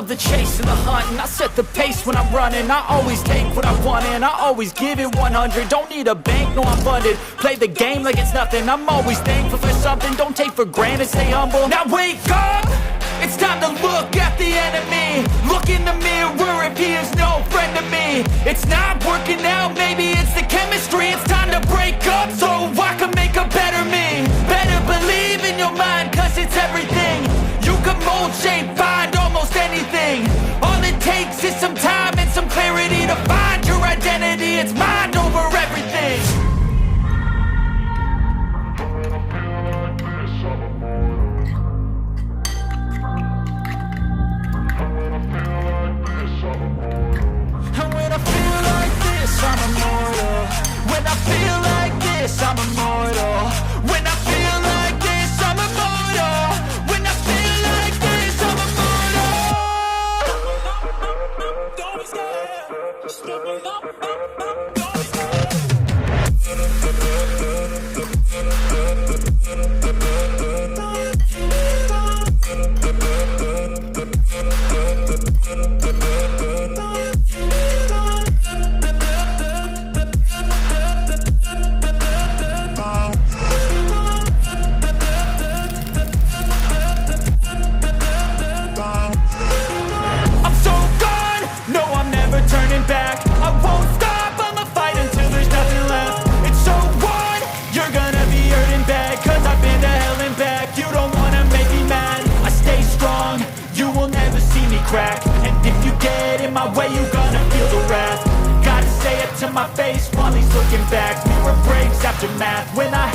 love the chase and the hunt, and I set the pace when I'm running. I always take what I want and I always give it 100. Don't need a bank, no I'm funded. Play the game like it's nothing. I'm always thankful for something. Don't take for granted, stay humble. Now wake up! It's time to look at the enemy. Look in the mirror if he is no friend to me. It's not working out, maybe it's the chemistry. It's time to break up so I can make a better me. Better believe in your mind, cause it's everything. You can mold, shape, find almost anything. All it takes is some time and some clarity to find your identity. It's mind over everything. And when I feel like this, I'm immortal. When I feel like this, I'm immortal. When I feel like this, I'm immortal. When I feel like this, I'm immortal. Don't be scared. Step it up, don't be scared. Turning back, I won't stop, I'ma fight until there's nothing left. It's so on, you're gonna be hurting bad, cause I've been to hell and back. You don't wanna make me mad, I stay strong, you will never see me crack. And if you get in my way, you're gonna feel the wrath. Gotta say it to my face while he's looking back. Mirror breaks after math, when I